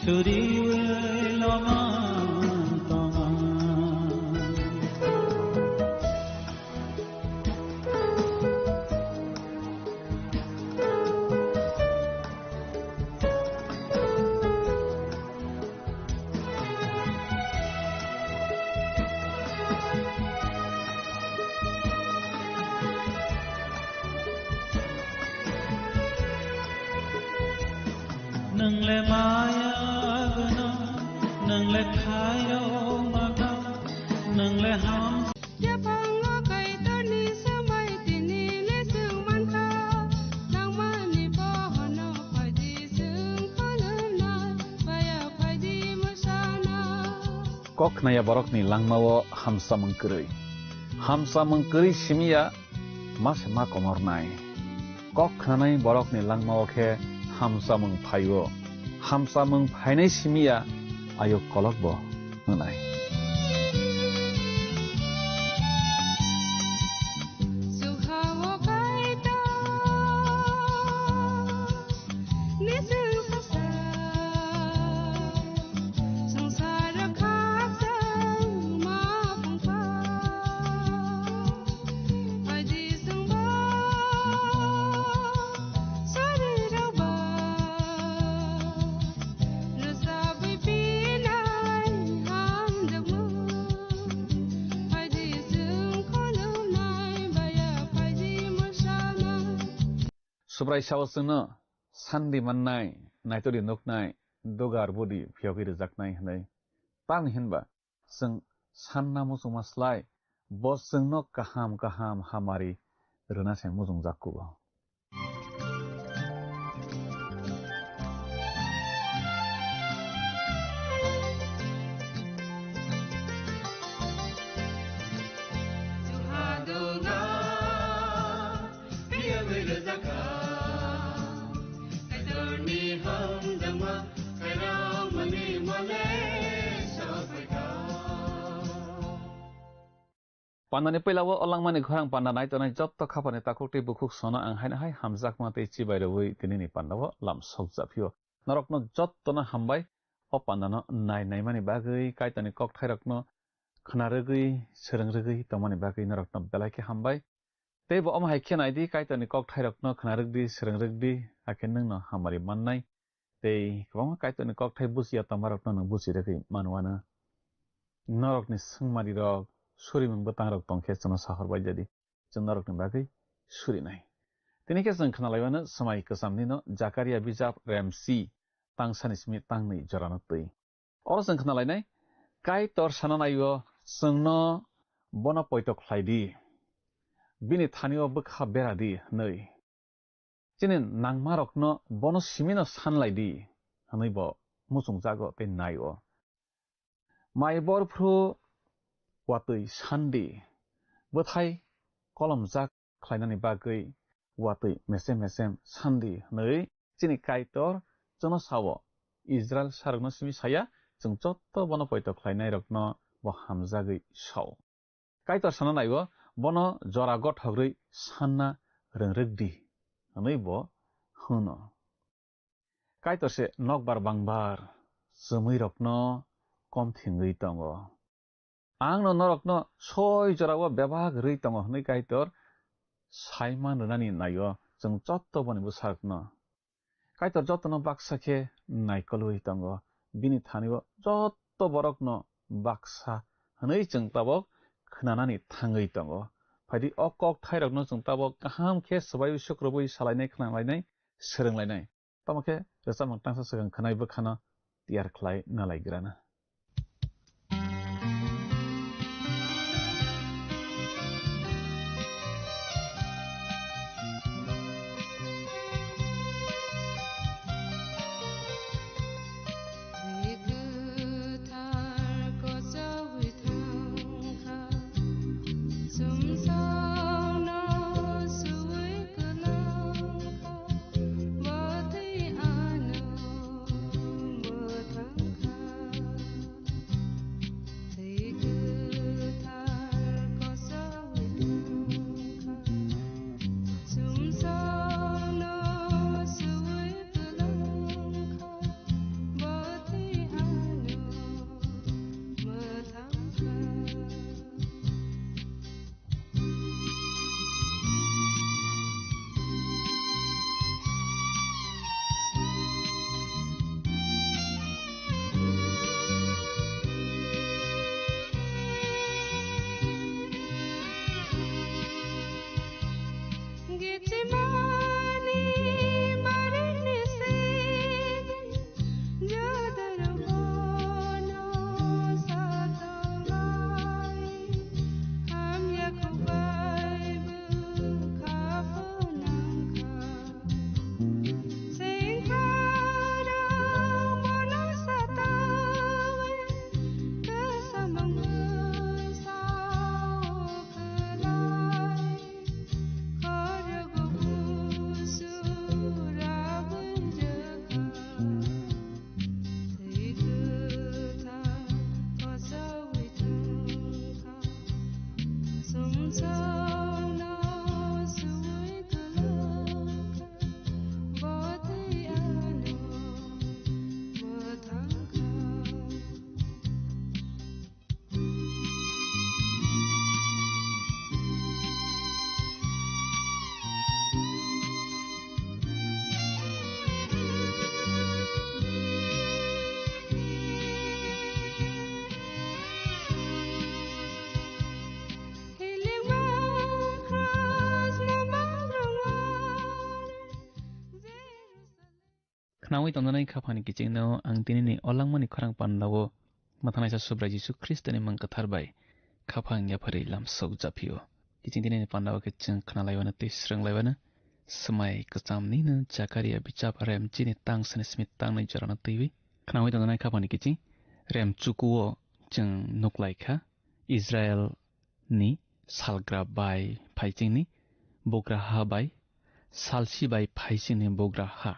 Suri lama tama Nang le maya gana nang le thayo mata nang le ham ya phanga kai ta ni samai ti ni le sung man kha nang ma ni bo hono phai ji sung khala na pa ya phai ji ma sa na kok naya borok ni langmawo hamsa mengkeri simia mas ma komor nai kok khanai borok ni langmawo khe hamsa mung phainai simia ayo kolok bo nai Subrai sawasno sandi mannai naitori noknai dogar bodi phiyogi rejaknai hanai tan hinba sung sanna musung maslai bo sungno kaham hamari runa seng musung jakkubo Pandani pelawo olang mani khorang pandanai tonai jotto khapani takukti bukuk sona anghaina hai hamjak mate chibai roi tinini pandawo lam sokjapio norokno jottona hambai o pandano nai mani bagui kaitani kok thairokno khnarugui srungrugui tongmani bagui norokno belaike hambai teibo om haikhe naidi kaitani kok thairokno khnarugdi srungrugdi akin nungno hamari mannai tei kwbangma kaitani kok thai busia tongmarokno nung busirugui manwana norokni sungmani rok suri mungbo tangrok tongkhe chano sahor baijadi chunarokni bagui suri nai tinike jeng khnalaibano samai kwsamni no Zakaria bijap Ramsi tangsani simi tangnui jorano tui oro jeng khnalainai kai tor sananaio jengno bono poito khlaidi bini thanio bukha beradi nei chini nangmarokno bono simino sanlaidi hanaibo musungjago pe naio maibor phru watui sandi bothai kolomjak khlainani bagui watui mesem sandi nei chini kaitor chono sawo Israel sarogno simi saya jeng jotto bono poito khlainai rokno bo hamjagui saw kaitor sana naibo bono jora gothogrui sanna röngrögdi hanai bo hono kaitor se nokbar bangbar jomui rokno komthingui tongo angno norokno soi jorao bebag rui tongo hanai kaitor saiman runani naio jeng jotto boni busarokno kaitor jottono baksa khe naikolui tongo bini thanio jotto borokno baksa hanai jeng tabok khnanani thangui tongo phaidi o kok thairokno jeng tabok kaham khe sbai sukrobui salainai khnanglainai srunglainai tamokhe resam tangsa sigang khnai bukhano tiyar khlai nalaigrana Nawi tontonai khapani kicingno ang tinini olangmani kharang pandawo mathanai sa subra Jisu Kristoni mangkatharbai khapang yapari lam sok japio kicing tinini pandawo kicing khnalaiwana tisranglawana semai kecamni na Zakaria bicap rem chini tang senismit tang na jarana tiwi khnawi tontonai khapani kicing rem cukuwo jeng nuklaikha Israel ni salgra bai phaicingni bogra ha bai salsi bai phaicingni bogra ha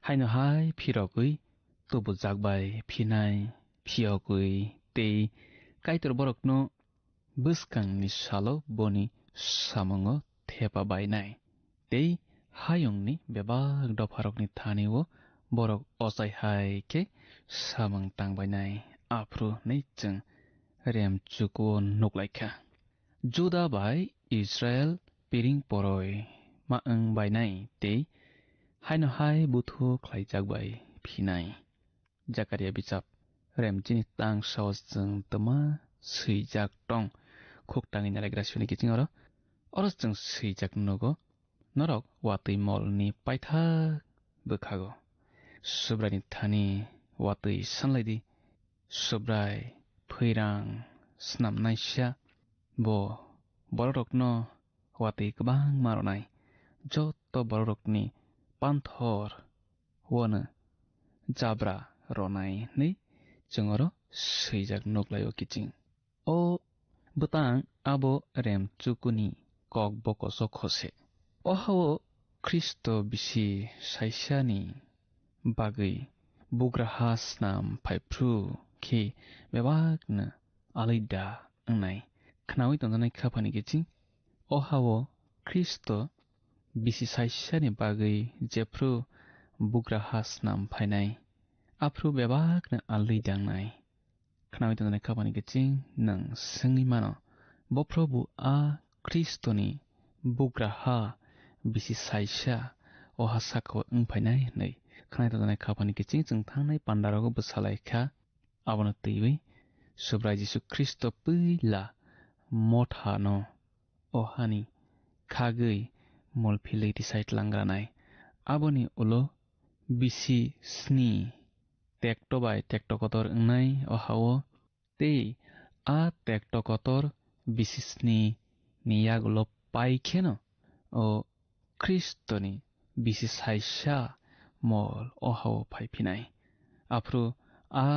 haino hai phirokui tubu jakbai phinai phiokui tei kaitor borokno buskangni salo boni samongo thepa bainai tei hayungni bebak dopharokni thaniwo borok osai hai ke samang tangbainai afru nei jeng rem chuko nuklaikha Juda bai Israel piring poroi ma ang bainai tei haino hai buthu khlaijakbai phinai Zakaria bicap remchini tang saos jeng tama swijak tong khuktangi nalegrasioni kicing oro jeng swijak nogo norok watui molni paithak bukhago subrani thani watui sanlaidi subrai phoirang snamnaisya bo borokno watui kabang maronai joto borokni panthor wona jabra ronai nei jengoro swijak nuklayo kicing o butang abo rem chukuni kok bokoso khose o hawo Kristo bisi saisani bagui bugraha snam phaipru khi bebakna alida angnai khnawi tontonai khapani kicing o hawo Kristo bisi saisani bagui jepru bugraha snam phainai afru bebakna alidangnai khnawi tontonai khapani kicing nang singni mano boprobu a Kristoni bugraha bisi saisa o hasako ungphainai nei khnai tontonai khapani kicing jeng thangnai pandarogo bwsalaikha abono teiwi subra Jisu Kristo puila mothano o hani khagui molphilei tisait langranai aboni ulo bisi sni tektobai tektokotor ungnai o hawo tei a tektokotor bisi sni niyagulo paikheno o Kristoni bisi saisa mol o hawo phaiphinai afru a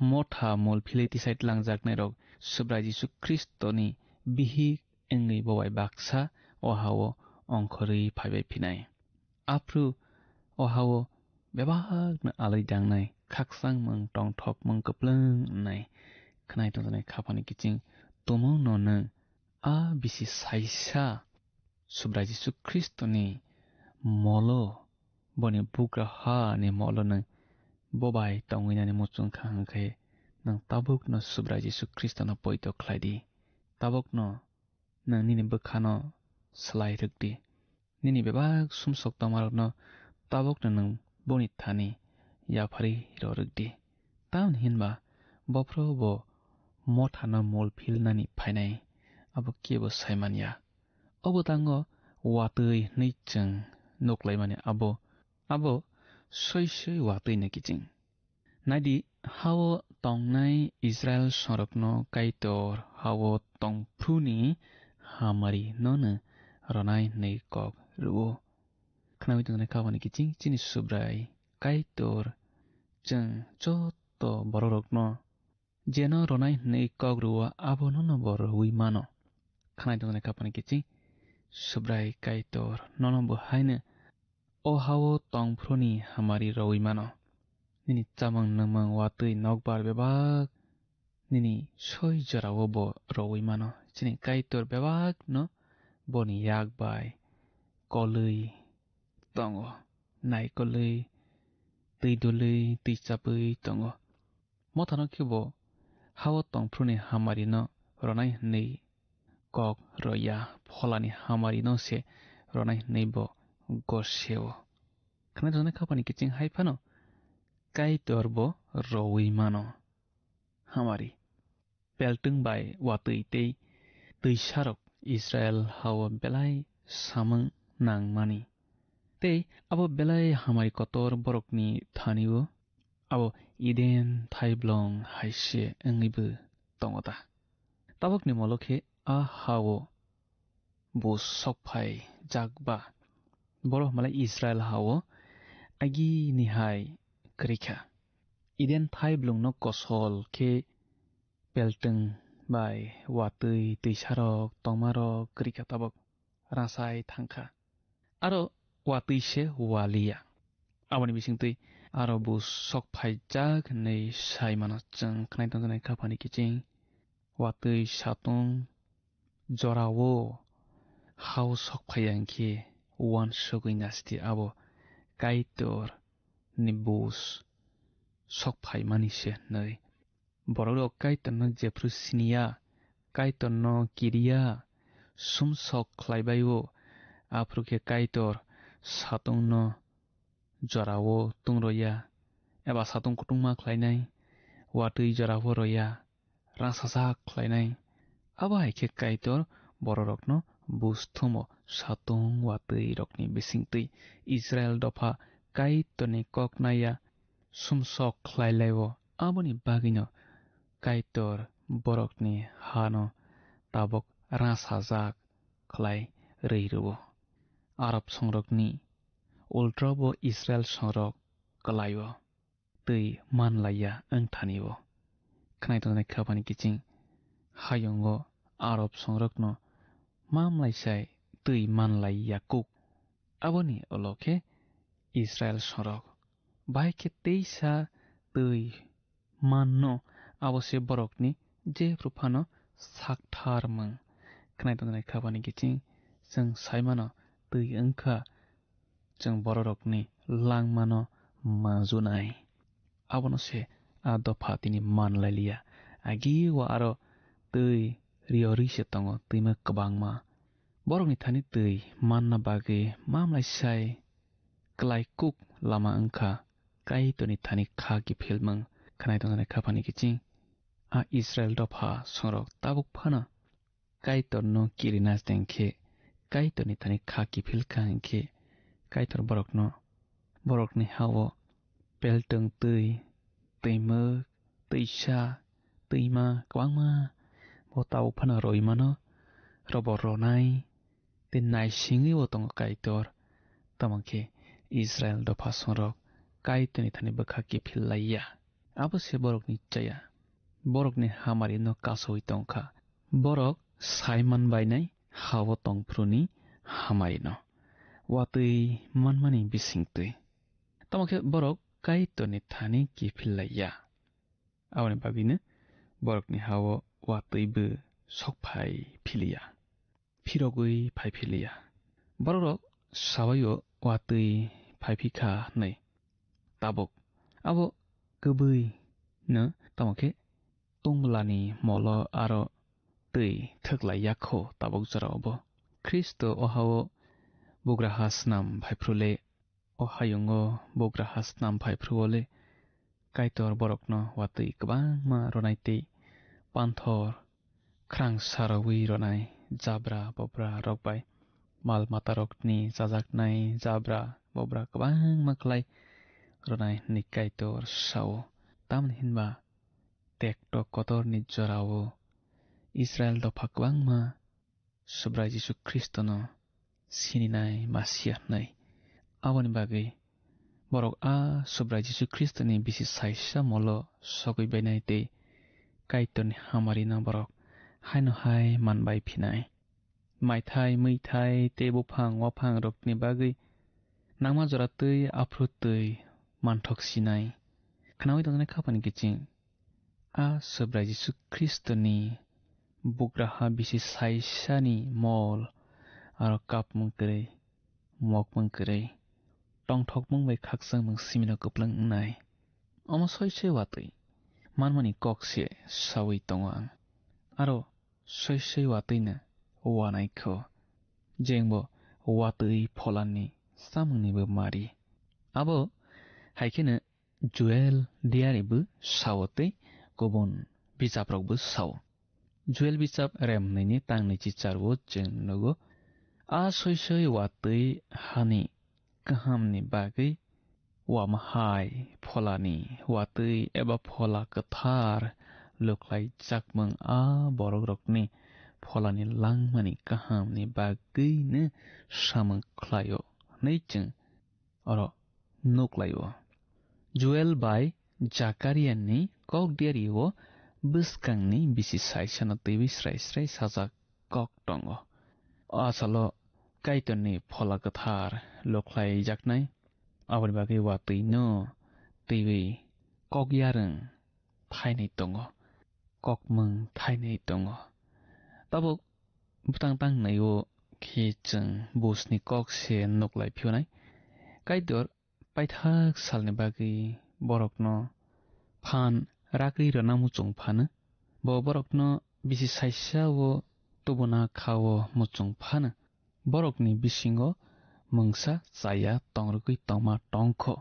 motha molphilei tisait langjaknai rok subra Jisu Kristoni bihi engni bobai baksa o hawo ongkhorui phaibai phinai afru o hawo bebakna alaidangnai khaksang mung tongthok mung kaplung nai khnai tontonai khapani kicing tumo no nang a bisi saisa subra Jisu Kristoni molo boni bugraha ni molo nang bobai tongwinani muchung khangkhe nang tabukno subra Jisu Kristono poito khlaidi tabukno nang nini bukhano slai rukdi nini bebak sumsok tamarokno tabukno nang boni thani yapari ro rukdi taun hinba bopro bo mothano molphilnani phainai abo kebo saimanya obo tango watui ni chang nok lai mane abo soi watui ne kiching nadi hawo tongnai Israel sorokno kaitor hawo tongpruni hamari nona ronai nei kok ruo khnawi tong ne kawani kiching chini subrai kaitor chang choto bororokno jeno ronai nei kok ruo abo nono boroi mano khnai tong ne kapani kiching subrai kaitor nono bo haine o hawo tongpruni hamari roi mano nini chamang namang watui nokbar bebak nini soi jarawo bo roi mano chini kaitor bebak no boni yak bai kolui tongo nai kolui tui dolui tui chapui tongo mothano kibo hawo tongpruni hamari no ronai nei kok roya pholani hamari no se ronai nei bo gorseo khana jone khapani kiching haifano kaitor bo roi mano hamari peltung bai watui tei sarok Israel hawo belai samang nang mani tei abo belai hamari kotor borokni thaniwo abo Eden thaiblong haise engibu tongota tabokni molokhe a hawo bo sokphai jagba boro malai Israel hawo agi nihai krikha Eden thaiblong no kosol ke peltung bai watui tisarok tongmarok krikha tabok rasai thangkha aro watui se walia aboni bisingtui aro bu sokphai jag nei saimano chang khnai tongjanai khapani kiching watui satung jorawo haw sokphai angkhe wan sugui nasti abo kaitor ni bus sokphai mani se nei borok kaitor no jepru sinia kaitor no kiria sumsok khlaibaio apruke kaitor satung no jorawo tungroya eba satung kutungma khlainai watui jorawo roya rasajak khlainai aba haike kaitor bororokno busthumo satung watui rokni bisingtui Israel dofa kaitorni koknaya sumsok khlailaiwo aboni bagino kaitor borokni hano tabok rasajak khlai reiruwo Arab songrokni ultrobo Israel songrok kalaiwo tui manlaya angthaniwo khnai tongnai khapani kiching hayongo Arab songrokno mamlaisai tui manlai yakuk aboni olokhe Israel songrok baike teisa tui manno abose borokni je rupano sakthar mang khnai tongnai khapani kiching jeng saimano tui angkha jeng borokni langmano majunai abono se adofa tini manlailia agi wa aro tui riori se tongo tuima kabangma borokni thani tui manna bagi mamlaisai klai kuk lama angkha kaitoni thani khagi philmang khnai tongnai khapani kiching a Israel dofa songrok tabuk phana kaitor no kirinas dengkhe kaitoni thani khagi philkha angkhe kaitor borokni hawo peltung tui tuimuk tuisa tuima kwangma bo tabuk phana roimano roboronai tin nai singi wo tongo kaitor tamangkhe Israel dofa songrok kaitoni thani bakhaki phillaiya abo se borokni chaya borokni hamari no kasoi tongkha borok saiman bainai hawo tongpruni hamari no watui manmani bisingtui tamangkhe borok kaitoni thani ki phillaiya aboni bagine borokni hawo watui bu sokphai philiya phirogui phai philiya borok sabayo watui phaipikha nei tabuk abo kubui no tamangkhe tunglani molo aro tui thaklai yakho tabuk jarabo Kristo ohawo bugraha snam phaiphrule ohayungo bugraha snam phaiphrule kaitor borokno watui kwbangma ronaitei panthor khrang sarawi ronai jabra bobra rokbai mal mata rokni jajaknai jabra bobra kabang maklai ronai nikai tor sao tamni hinba tekto kotor ni jorao Israel do phakbang ma subrai Jisu Kristo no sininai masia nai aboni bagai borok a subrai Jisu Kristo ni bisi saisa molo sogoi bainai te kaiton hamari na borok haino hai manbai phinai maithai muithai te bufang wafang rokni bagai nangma joratui afrutui manthok sinai khanawi tongnai khapani kiching a subrai Jisu Kristo ni bugraha bisi saisa ni mol aro kap mungkirei mok mungkirei tongthok mungbai khaksang mung simino kuplang nai omo soise watui manmani kokse sawi tongo ang aro soise watui na wanaikho jengbo watui pholani samungni bo mari abo haikene Joel diary bu sawote gobon bijap bu saw Joel bijap remnaini tangni chicharwo jeng nogo a soisoi watui hani kahamni bagai wamahai pholani watui eba phola kathar loklai jakmang a borok rokni pholani langmani kahamni bagai ne samang khlayo neicheng oro noklayo Joel by Zakarian ni kok diary wo buskangni bisi saisana tebi srai sajak kok tongo asalo kaiton ni phola kathar loklai jaknai aboni bagai watui no tebi kok yareng thainai tongo kokmung thainai tongo tabo butang tang nayo khecheng busni kok se noklai phionai kaidor paithak salni bagai borokno phan rakri rana muchung phana bo borokno bisi saisa wo tubuna khawo muchung phana borokni bisingo mungsa chaya tongrukui tongma tongkho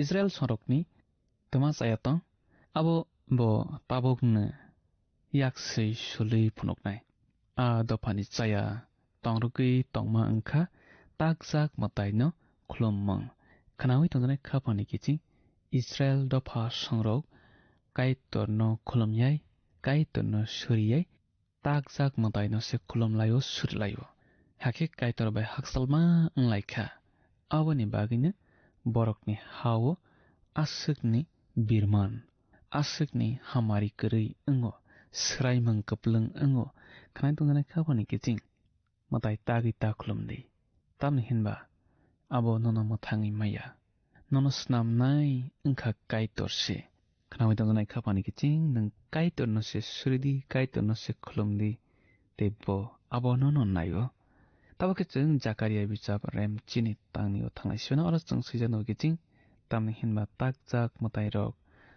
Israel sorokni toma chaya tong abo bo tabokne yaksei sului phunoknai a dofani chaya tongrukui tongma angkha takjak mataino khulummang khanawi tongnai khapani kiching Israel dofa songrok kaitorno khulumyai kaitorno suriyai takjak mataino se khulumlayo surlayo hake kaitor bai haksalma anglaikha aboni bagine borokni hawo asukni birman asukni hamari kri ango sraimang kaplang ango khanai tongnai khapani kiching matai tagi ta khulumdi tamni hinba abo nono mathangi maya nono snamnai angkha kaitor se khanawi tongnai khapani kiching nang kaitor no se suridi kaitor no se khulumdi tebo abo nono nayo tabo kiching Zakaria bijap rem chini tangni o thanglai sona ora chung sijano kiching tamni hinba takjak matai rok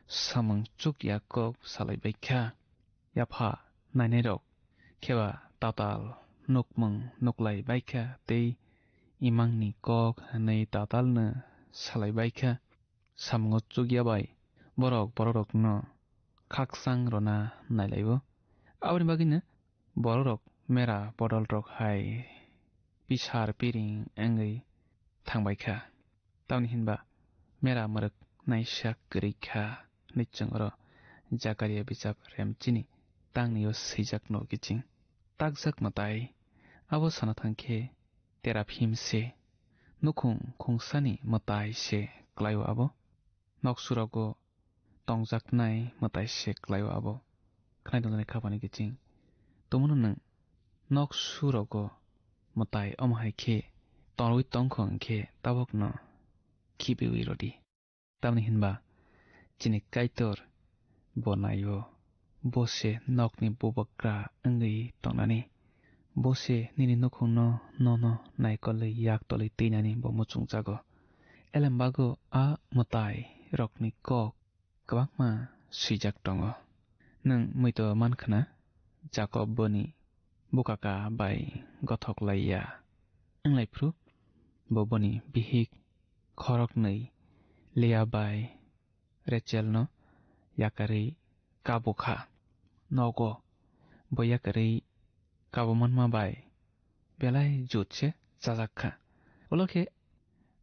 samang chuk yakok salai baikha yapha nainai rok kheba tatal nokmang noklai baikha tei imangni kok nei tatal na salai baikha samango chuk yabai borok no khaksang rona nailaibo aboni bagina borok mera bodol rok hai pisar piring angai thangbaikha tamni hinba mera marak naisa krikha nichang ro Zakaria bijap remchini tangniyo sijak no kiching takjak matai abo sana thangkhe teraphim se nukhung khungsani matai se klayo abo noksurago tongjaknai matai se klayo abo khnai donai khapani kiching tomono nang noksurago matai omhai khe torwi tongkhong khe tabokno khibiwi rodi tamni hinba chini kaitor bonayo bose nokni bubakra angai tongnani bose nini nokhungno nono naikole yaktole teinani bo muchungjago elambago a matai rokni kok kwakma sijak tongo nang muito mankhana Jacob boni bukaka bai gothok laiya anglaiphru boboni bihik khorok nei Leah bai Rachel no yakari kabukha nogo boyakari kabumanma bai belai jutse जाजाखा उलखे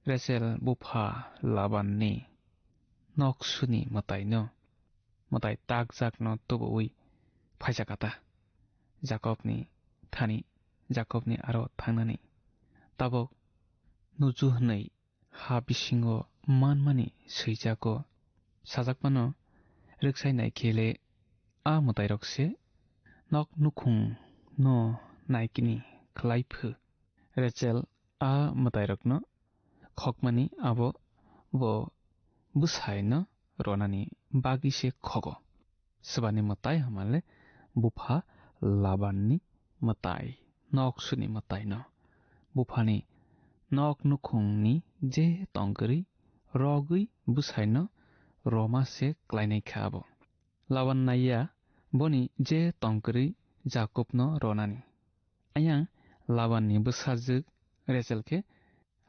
रेचेल बुफा लाबाननि नक्सुनि मताय ताक जाकनो तुबुई फाइजाकाता जाकबनि थानि जाकबनि आरो थांनानै ताबक नुजुहनै हा बिसिङो मानमानि सैजाको साजाकपानो रिक्सायनाय खेले आ मताय रक्से नक नुखुं न नायकिनि खलाइफो रेचेल आ मताय रक्नो खकमानि आबो वो बुसायनो रनानि बागिसे खगो सबानि मताय हमाले बुफा लाबाननि मताय नक्सुनि मताय न बुफानि नक नुखुंनि जे तंगरी रगै बुसायनो रमासे क्लाइनाय खाबो लाबान नाया बनि जे तंगरी जाकबनो रनानि आयां लाबाननि बुसाजुग रेचेलके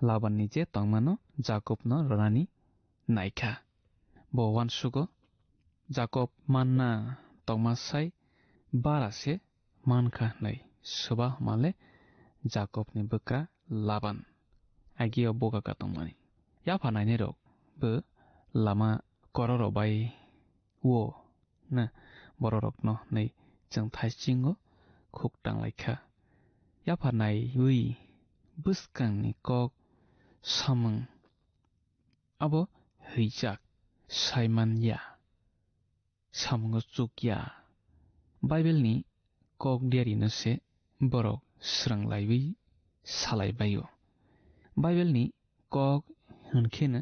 लाबाननि जे तंमानो जाकबनो रनानि नायखा बो वानसुगो जाकब मानना तंमासाय बारासे मानखा नै सुबा हमाले जाकबनि बुक्रा लाबान आगियाव बगाका तंमानि याफा नायने रक बो लामा कररबाय वो न बररकनो नै जों थाइसिङो खुकटांलायखा याफा नाय ui बुस्कांनि कक सामं आबो हैजाक साइमानया सामंगो चुकया बाइबेलनि कक देरिनोसे बरक स्रांलायबै सालायबायो बाइबेलनि कक होनखेनो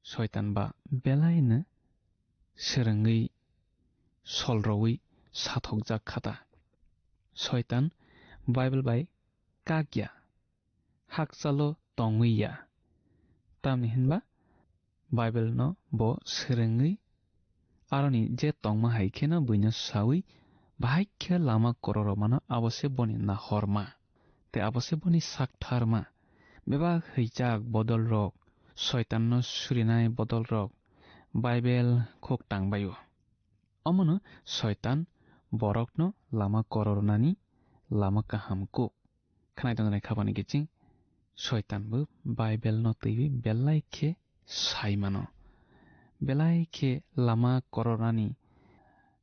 शयतानबा बेलायनो सोरंगै सलरवै साथकजाक खाता शयतान बाइबेल बाय काग्या हाकसालो तंगैया तामनि हिनबा बाइबेल न बो सोरंगै आरनि जे तंमा हाइखेनो बुइनो सावै बाहायखे लामा कररमानो आबसे बनि नाहरमा ते आबसे बनि साकथारमा बेबा हैजाक बदल रक शयतान न सुरिनाय बदल रक बाइबेल खुकटांबायो अमनो शयतान बरकनो लामा कररनानि लामा काहामको खानाय तंनाय खाबानि गेचिं शयतानबो बाइबेल न तैबि बेलायखे साइमानो बेलायखे लामा कररनानि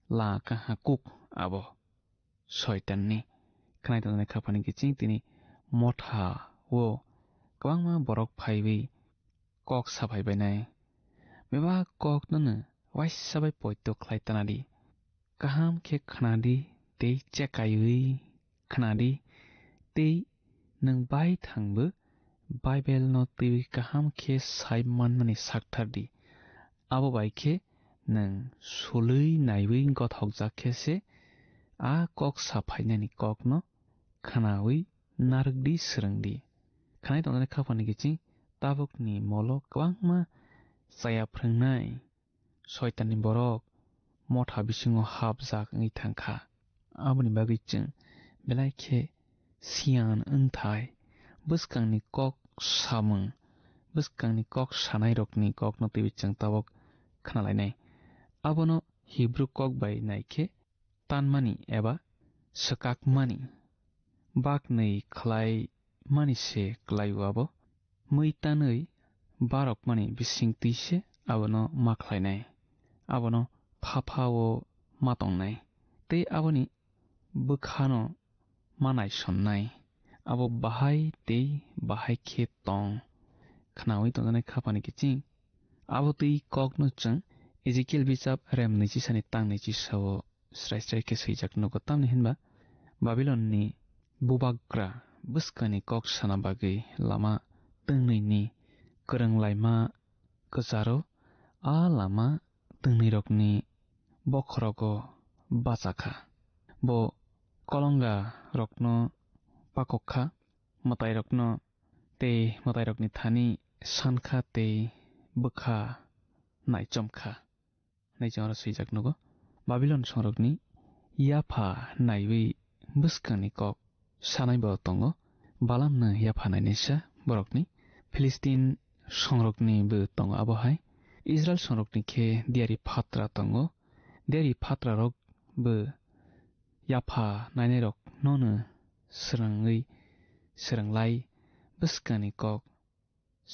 ला काहा कुक आबो शयताननि खानाय तंनाय खाबानि गेचिं तिनि मथा वो गोबांमा बरक फाइबै कक साफायबायनाय बेबा कक ननो वाइसाबाय पयतो ख्लायतानादि काहाम खे खनादि ते चेकायै खनादि ते नों बाय थांबो बाइबेल न तैबि काहाम खे साइमान माने साकथारदि आबो बायखे नों सुलै नायबै गथक जाखेसे आ कक साफायनायनि कक न खनावै नारगदि सोरंदि खानाय तंनाय खाफानि गेचिं ताबकनि मलो गोबांमा जायाफ्रोंनाय शयताननि बरक मथा बिसिङो हाबजाक ngै थांखा आबनि बागैजों बेलायखे सियान ओंथाय बुस्कांनि कक सामों बुस्कांनि कक सानाय रकनि कक न तैबिजों ताबक खोनालायनाय आबनो हिब्रु कक बाय नायखे तानमानि एबा सकाकमानि बाक नै खलाय मानिसे क्लायुआबो मैतानै बारक मानि बिसिं तैसे आबनो माख्लायनाय आबनो फाफावो मातंनाय ते आबनि बुखानो मानाय सन्नाय आबो बाहाय ते बाहाय खे तं खनावै तंजानाय खापानि गेचिं आबो तै ककनो जों एजिकेल बिजाब रेम नैजि सानि तां नैजि सावो स्राय स्राय के सैजाक नुगो तामनि हिनबा बाबिलननि बुबाग्रा बुस्कानि कक साना बागै लामा तंनैनि गोरोंलायमा गोजारो आ लामा तंनै रकनि बखरगो बाजाखा बो कलंगा रकनो पाकखा मताय रकनो ते मताय रकनि थानि सानखा ते बुखा नायचमखा नायचमरा सैजाक नुगो बाबिलन संरकनि याफा नायबै बुस्कानि कक सानाय बो तंगो बालामनो याफा नायनेसा बरकनि फिलिस्तीन संरकनि बो तंगो आबहाय इजराइल संरकनि खे दियारि फात्रा तंगो दियारि फात्रा रक बो याफा नायनाय रक ननो सोरंगै सोरंलाय buskani kok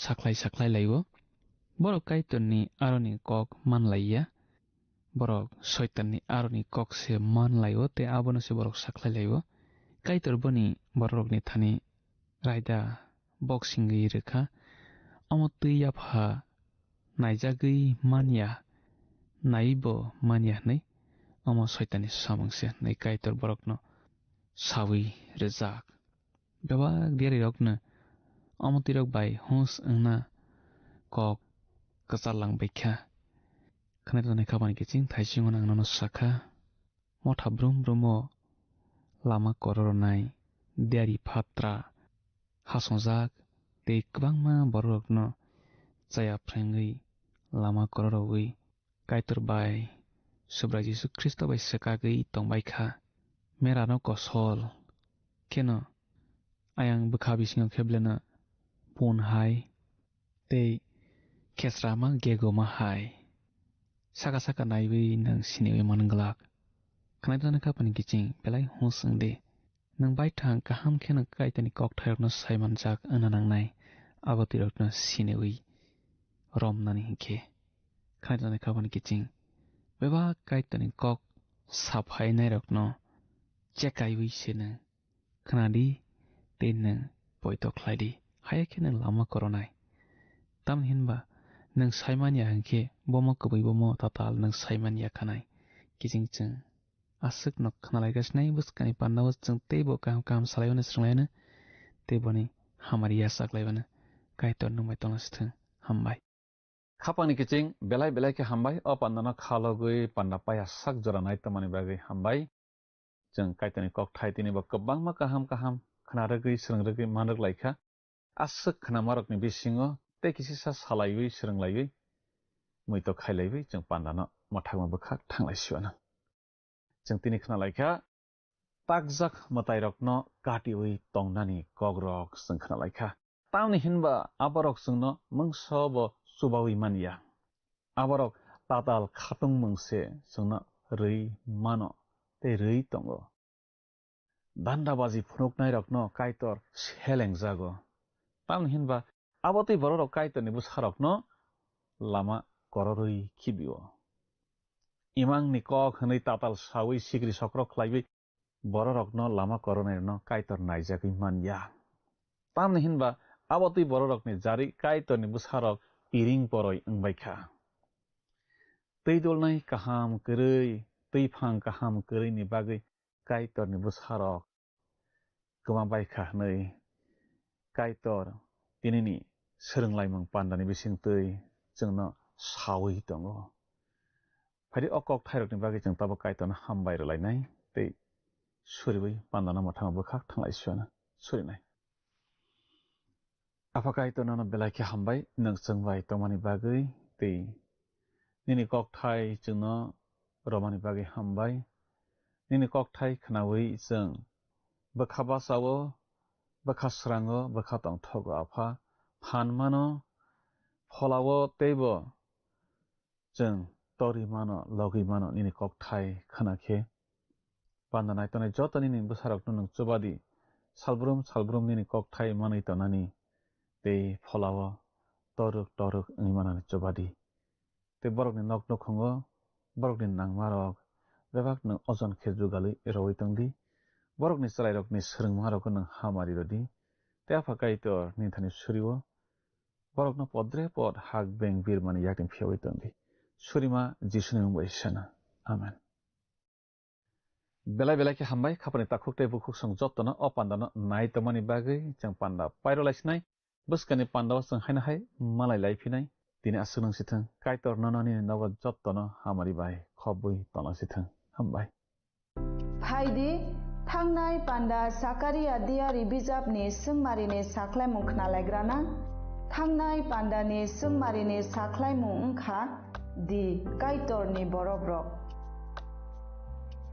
saklai laibo borok kaitorni aroni kok manlaiya borok shaitanni aroni kok se manlaibo te abono se borok saklai laibo kaitor boni borokni thani raida boxing gi rekha amotui yapha naijagui manya naibo manya nei amo shaitani samangse nei kaitor borokno sawi rezak babak diari rokna amotirok bai hus angna kok kasalang baikha khanai khabani kiching thaising onang nano sakha motha brum brumo lama kororonai diari phatra hasongjak tei kwbangma borokno chaya phrengui lama kororogui kaitor bai subra Jesu Kristo bai sekagui tongbaikha merano kosol keno ayang bukha bisingo kheblena pun hai tei kesrama gegoma hai saka naiwi nang siniwi manglak khanai khabani kiching belai husungde nang bai thang kaham khena kaitani kok thairokno saimanjak ananangnai abotirokno siniwi romnani hingkhe khanai khabani kiching beba kaitani kok saphai nairokno chekaiwi sena khanadi tenang poito khlaidi hayakhe nang lama koronai tam hinba nang saimanya hingkhe bomo kubui bomo tatal nang saimanya khanai kiching chung asuk nok khnalaigasnai buskani pannawo chung teibo kam salaibana srunglaina teiboni hamariya saklaibana kaitor nungbai tonasthung hambai khapani kiching belai ke hambai o pandana khalogui panda paya sak joranai tamani bagai hambai jeng kaitani kok thai tini ba kwbangma kaham khnarogui srungrogui manrok laikha asuk khnamarokni bisingo tei kisisa salaiwi srunglaiwi muito khailaiwi jeng pandana mathangma bukhak thanglaisiono jeng tini khna laikha takjak matairokno katiwi tongnani kogrok jeng khna laikha tamni hinba aborok jengno mungsobo subawi mania aborok tatal khatung mungse jengno rui mano tei rui tongo dandabaji phunuknai rokno kaitor selengjago tamni hinba abotui borok kaitorni busarokno lama kororui khibio imangni kok hwnui tatal sawi sikri sokrok khlaiwi borokno lama koronai kaitor naijagui manya tamni hinba abotui borokni jari kaitorni busarok iring poroi wngbaikha tei dolnai kaham kwrui tei phang kaham kwrui ni bagui kaitorni busarok kwmabaikha hnui kaitor tinini srunglaimung pandani bisingtui jengno sawi tongo phari okok thairokni bagui jeng tabo kaitorno hambai rwlainai tei suriwi pandana mathang bukhak thanglaisiono surinai apa kaitorno belai khe hambai nang chungbai tongmani bagui tei nini kok thai jengno romani bagui hambai nini kok thai khnawi jeng bukha basao bukha srango bukha tongthogo apha phanmano pholao teibo jeng tori mano logi mano nini kok thai khanakhe pandanai tonai joto nini busarokno nang chubadi salbrum nini kok thai manui tonani tei pholao toruk manani chubadi tei borokni nok nukhungo borokni nangmarok bebak nang ojon khe jugalui rowui tongdi borokni chalairokni srungmarokno nang hamari rodi tei apha kaitor ninthani surio borokno podre pod hak beng bir mani yakni phiyawi tongdi surima jisuni mungbai sana amen belai ke hambai khapani takhuk tei bukhuk song jottono o pandano nai tomani bagui jeng panda pairolaisnai buskani pandawo jeng haina hai malai laiphinai tini asung sithang kaitor nononi nogo jottono hamari bai khobui tono sithang hambai Phaidi thangnai panda Sakaria diari bijapni sungmarini saklaimung khnalaigrana thangnai pandani sungmarini saklaimung wngkha di kaitorni borokrok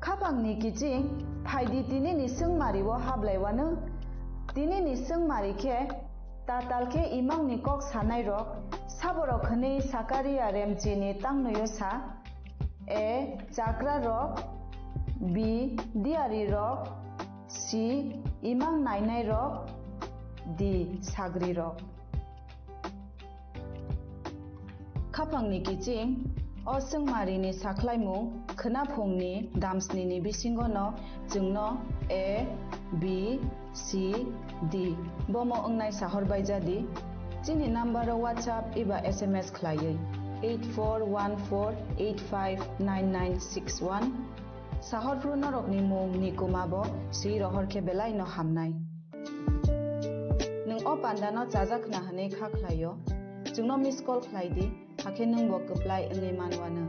khapangni kiching phaidi tinini sungmario hablaiwano tinini sungmari khe tatal khe imangni kok sanai rok saborok hwnui Sakaria remchini tangnoyo sa a chakra rok b diari rok c imang nainai rok di sagri rok khapangni kiching o sungmari ni saklaimung khnaphungni damsni ni bisingo no jungno A B C D bomo ongnai sahor baijadi chini number o WhatsApp iba SMS khlaiye 8414859961 sahor pru norokni mung ni kumabo si rohor ke belai no hamnai nung o pandano chajakna hane kha khlayo jungno miss call khlaidi hake nung bo apply ngai manwana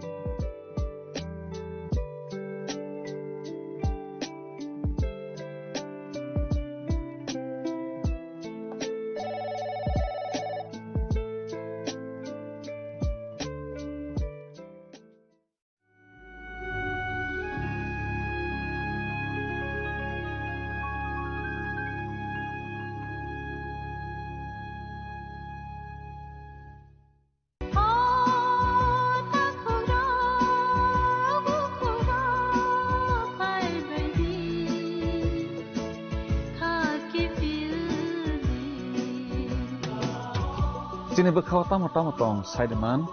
Sini bekhaw tamo tong Saideman,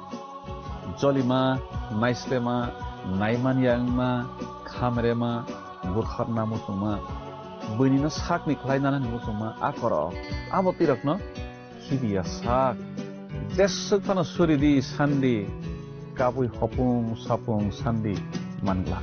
Jolima, Naislema, Naiman Yangma, Kamerema, Bukharna Mutuma, Bunina Sakni Klainana Mutuma, Akoro, Abotirakno, Hidia Sak, Desukana Suridi, Sandi, Kapui Hopung, Sapung, Sandi, Mangla.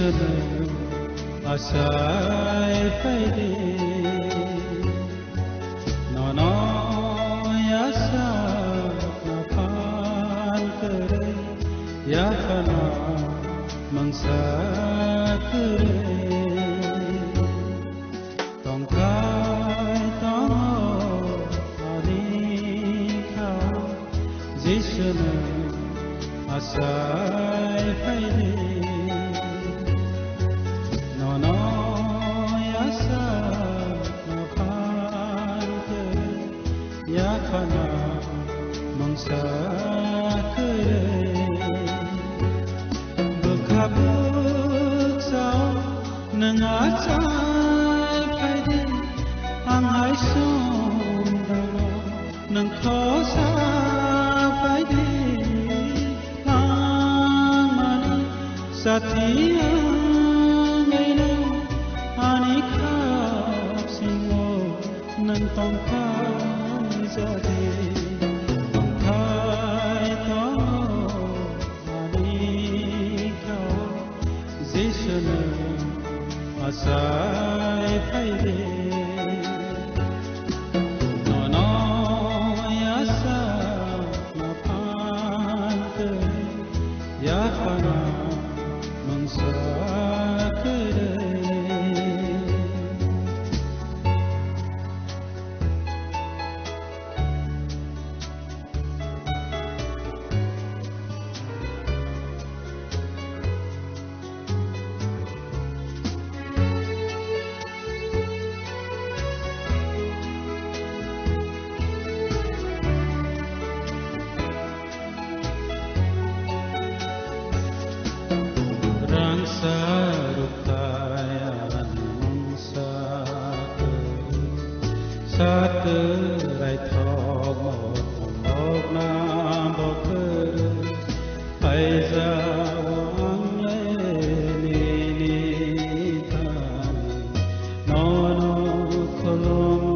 Jisnu asai faide no no yasa na pan kare ya kana mangsa kare tong kai tong ani kha Jisnu asai faide mangsa kare bekabuk sao nang achai phaide ang hai sum dalo nang khosa phaide ang mani sathia ngai no ani khap singo nang tong khai jade asai phaide no no yasa na pan kare ya pana mangsa kare Rai thọ một nam bồ cơ phải ra vắng lên ni tan nó không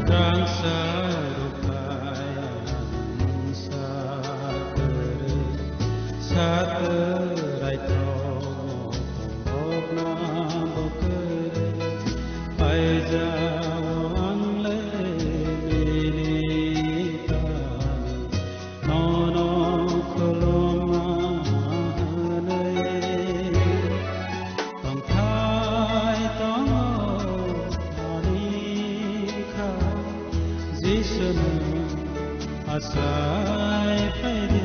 đang xa rai thọ một nam bồ cơ phải ra vắng lên ni tan nó không nơi tòng thái tòng ani kha Jisnu asai phaide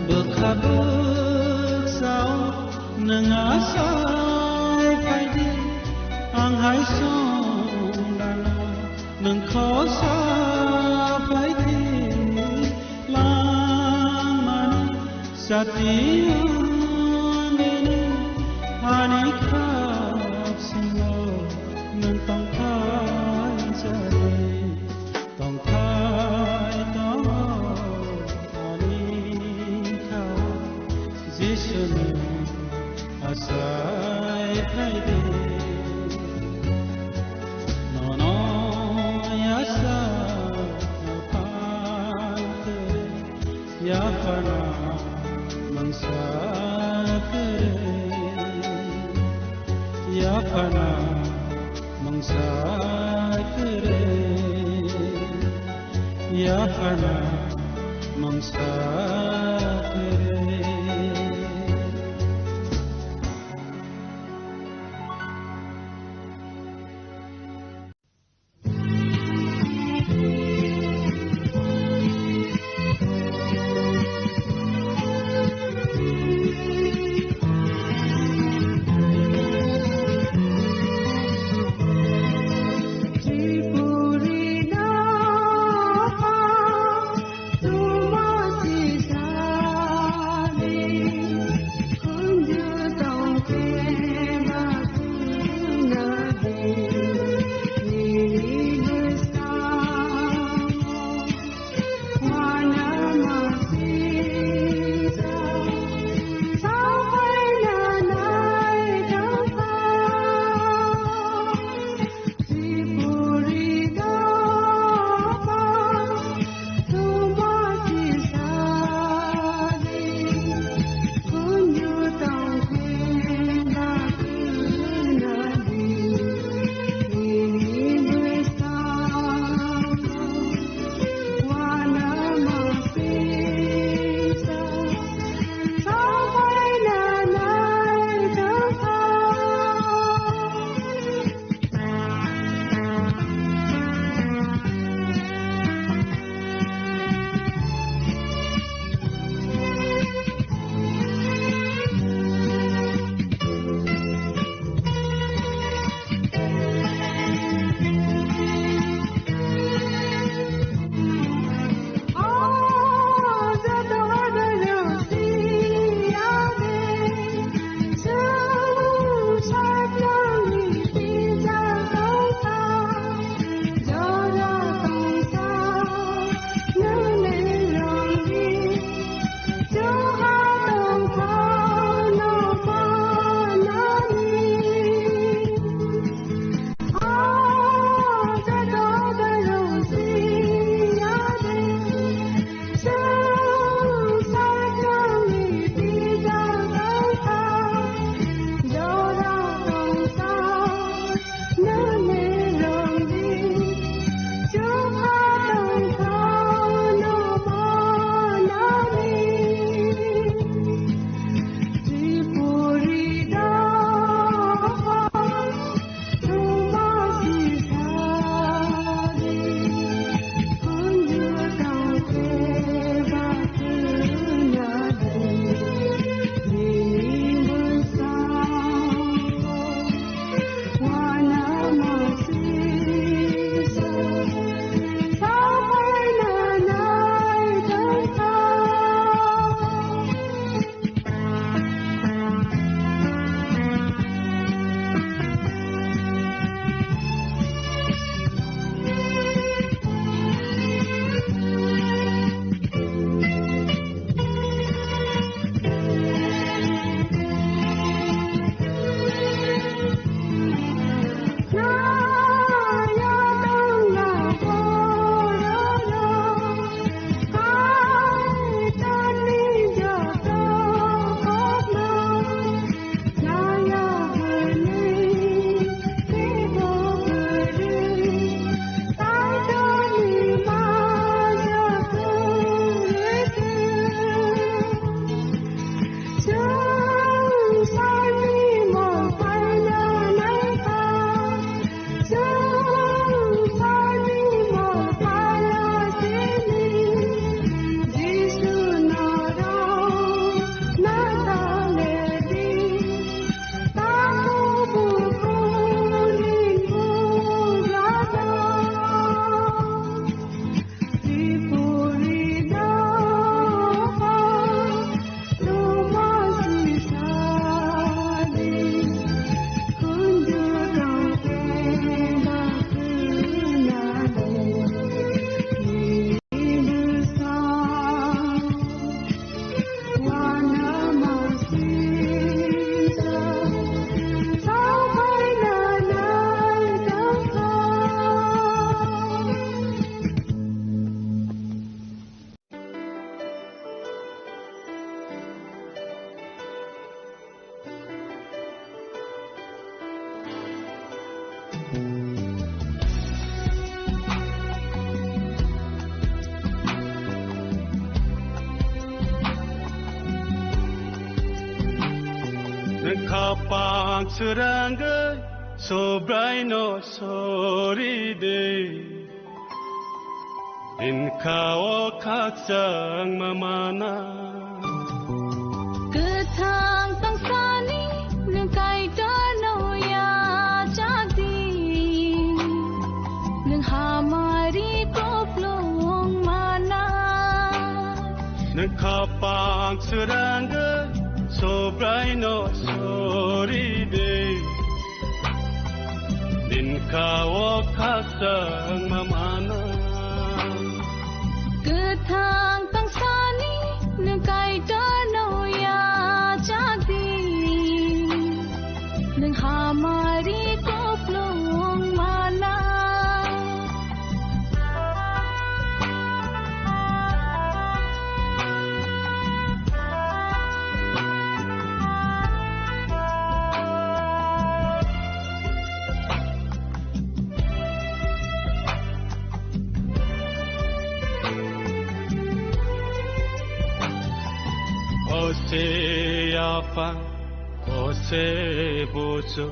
bekabuk sao nang asai phaide ang hai sum dalo nang khosa phaide lang mani sathia ngai ani khap singo nang tong khai jade tong khai tong Jisnu asai phaide no no yasa na pan kare ya pana mangsa kare ya pana mangsa kare ya pana mangsa kare Tuma sisa serangga sobrai no sori de in kau kaksang mamana Ketang tangsani nengkai dano ya jadi neng hamari koplong mana neng kapang serangga sobrai no sori de in kau kaksang mamana Ketang tangsani nengkai dano ya jadi neng hamari koplong mana Bose apa, bose bojo,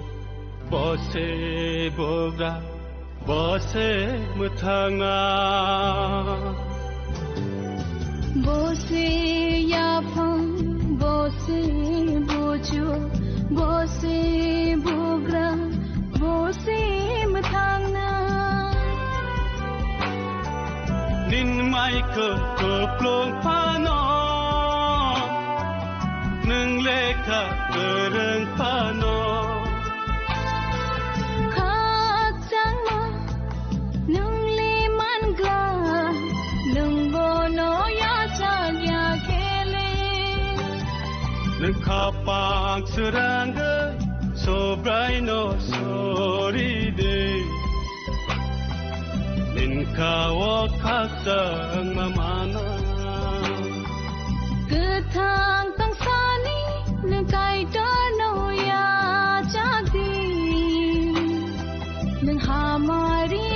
bose boga, bose mutanga. Bose yapang, bose bojo, bose bogra, bose matangna. Nin mai ke plong pano, neng leka bereng pano. Kacang ma, nung liman gla, nung bono ya jaya kele. Neng kapang serangga, sobrai no sori de. Nin kau kaksang mamana. Ketang tangsani nengkai dano ya jadi neng hamari